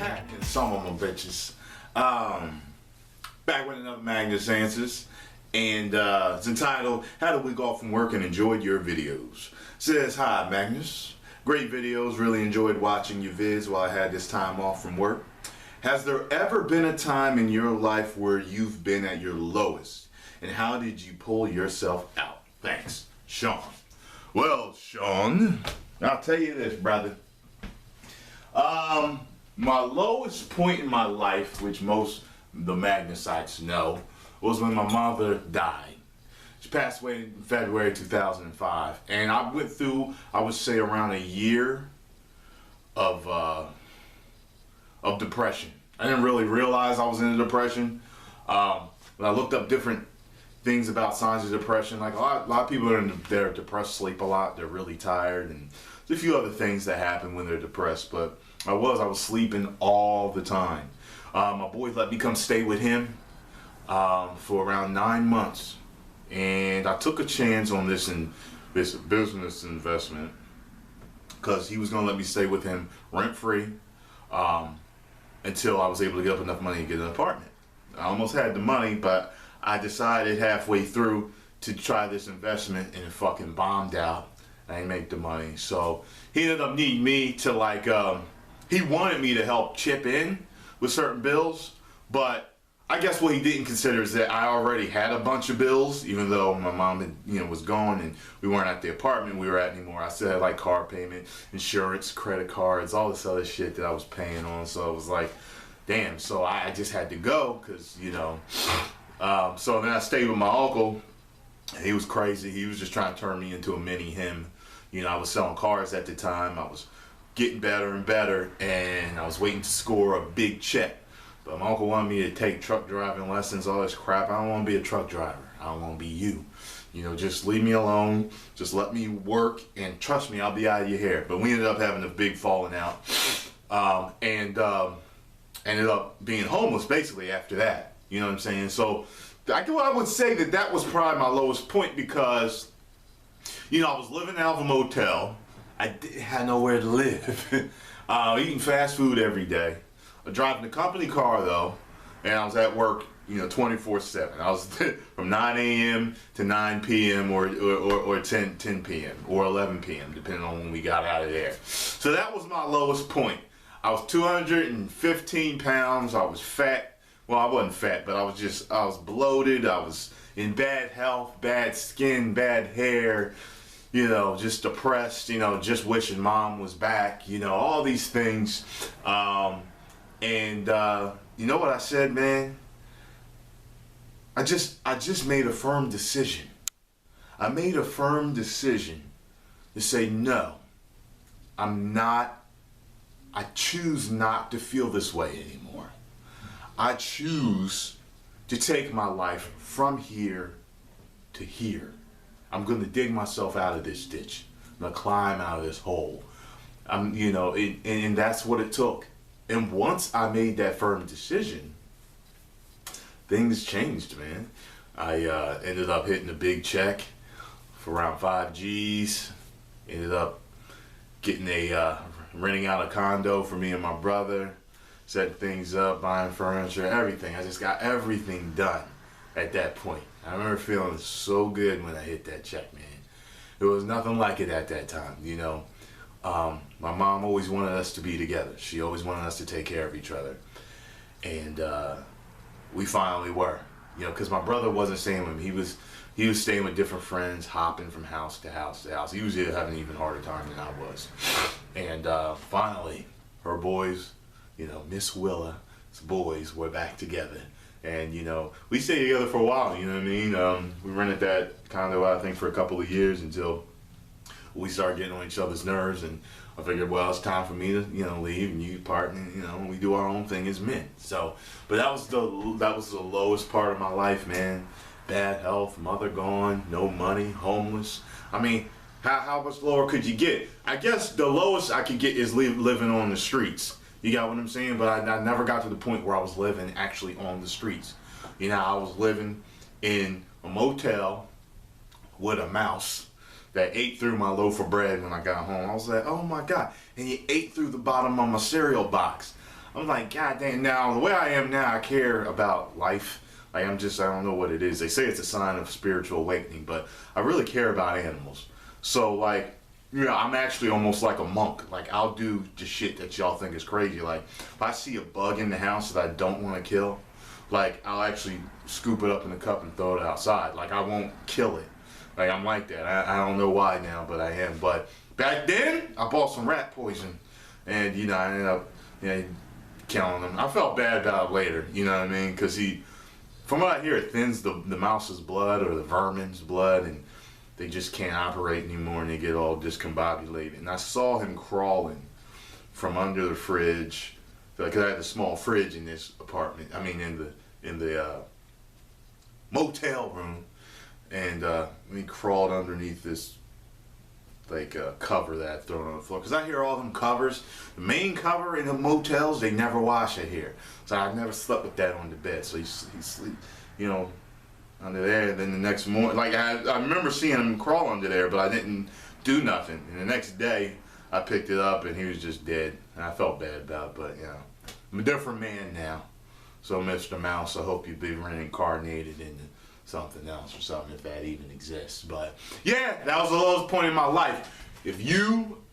and some of them bitches. Back with another Magnus Answers, and it's entitled "Had a Week Off from Work and Enjoyed Your Videos." Says, "Hi Magnus, great videos. Really enjoyed watching your vids while I had this time off from work. Has there ever been a time in your life where you've been at your lowest, and how did you pull yourself out? Thanks, Sean." Well, Sean, I'll tell you this, brother. My lowest point in my life, which most the Magnusites know, was when my mother died. She passed away in February 2005, and I went through, I would say, around a year of depression. I didn't really realize I was in a depression. When I looked up different things about signs of depression, like a lot of people they're depressed, sleep a lot, they're really tired, and there's a few other things that happen when they're depressed. But I was sleeping all the time. My boy let me come stay with him for around 9 months, and I took a chance on this business investment because he was gonna let me stay with him rent free until I was able to get up enough money to get an apartment. I almost had the money, but I decided halfway through to try this investment, and it fucking bombed out. I didn't make the money, so he ended up needing me to he wanted me to help chip in with certain bills, but I guess what he didn't consider is that I already had a bunch of bills, even though my mom had, was gone and we weren't at the apartment we were at anymore. I still had like car payment, insurance, credit cards, all this other shit that I was paying on. So it was like, damn. So I just had to go because so then I stayed with my uncle. He was crazy. He was just trying to turn me into a mini him. I was selling cars at the time. I was getting better and better, and I was waiting to score a big check. But my uncle wanted me to take truck driving lessons, all this crap. I don't want to be a truck driver. I don't want to be you. Just leave me alone. Just let me work, and trust me, I'll be out of your hair. But we ended up having a big falling out, and ended up being homeless basically after that. You know what I'm saying? So I would say that was probably my lowest point because, I was living out of a motel. I didn't have nowhere to live. Eating fast food every day. Driving the company car though, and I was at work, 24/7. I was from 9 a.m. to 9 p.m. or 10 p.m. or 11 p.m. depending on when we got out of there. So that was my lowest point. I was 215 pounds. I was fat. Well, I wasn't fat, but I was bloated. I was in bad health, bad skin, bad hair. Just depressed, just wishing mom was back, all these things. And you know what I said, man? I just made a firm decision. I made a firm decision to say, no, I choose not to feel this way anymore. I choose to take my life from here to here. I'm going to dig myself out of this ditch. I'm going to climb out of this hole. And that's what it took. And once I made that firm decision, things changed, man. I ended up hitting a big check for around 5 G's. Ended up getting renting out a condo for me and my brother, setting things up, buying furniture, everything. I just got everything done at that point. I remember feeling so good when I hit that check, man. There was nothing like it at that time, My mom always wanted us to be together. She always wanted us to take care of each other. And we finally were, because my brother wasn't staying with me. He was staying with different friends, hopping from house to house to house. He was having an even harder time than I was. And finally, her boys, Miss Willa's boys were back together. And, we stayed together for a while, you know what I mean? We rented that condo, I think, for a couple of years until we started getting on each other's nerves. And I figured, well, it's time for me to, leave and you part, and, we do our own thing as men. So, but that was the lowest part of my life, man. Bad health, mother gone, no money, homeless. I mean, how much lower could you get? I guess the lowest I could get is living on the streets. You got what I'm saying? But I never got to the point where I was living actually on the streets. I was living in a motel with a mouse that ate through my loaf of bread when I got home. I was like, oh my God. And he ate through the bottom of my cereal box. I'm like, God damn, now the way I am now, I care about life. Like I don't know what it is. They say it's a sign of spiritual awakening, but I really care about animals. So like, I'm actually almost like a monk. Like I'll do just shit that y'all think is crazy. Like if I see a bug in the house that I don't want to kill, like I'll actually scoop it up in a cup and throw it outside. Like I won't kill it. Like I'm like that. I don't know why now, but I am. But back then, I bought some rat poison, and I ended up killing him. I felt bad about it later. You know what I mean? Because from what I hear, it thins the mouse's blood or the vermin's blood, and they just can't operate anymore, and they get all discombobulated. And I saw him crawling from under the fridge, because I had a small fridge in this apartment. I mean, in the motel room, and he crawled underneath this cover that I thrown on the floor. Because I hear all them covers, the main cover in the motels, they never wash it here. So I never slept with that on the bed. So he sleep, under there. And then the next morning, like I remember seeing him crawl under there, but I didn't do nothing. And the next day, I picked it up and he was just dead. And I felt bad about it, but I'm a different man now. So Mr. Mouse, I hope you've been reincarnated into something else or something, if that even exists. But yeah, that was the lowest point in my life. If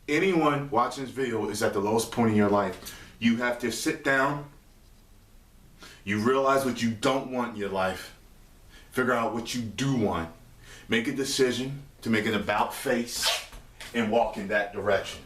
anyone watching this video is at the lowest point in your life, you have to sit down, you realize what you don't want in your life, figure out what you do want, make a decision to make an about face, and walk in that direction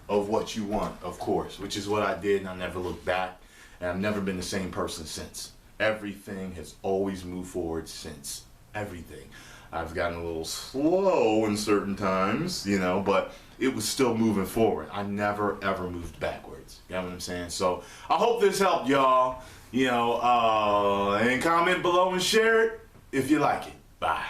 of what you want, of course, which is what I did, and I never looked back, and I've never been the same person since. Everything has always moved forward since. Everything. I've gotten a little slow in certain times, but it was still moving forward. I never ever moved backwards. You know what I'm saying? So I hope this helped y'all. And comment below and share it if you like it. Bye.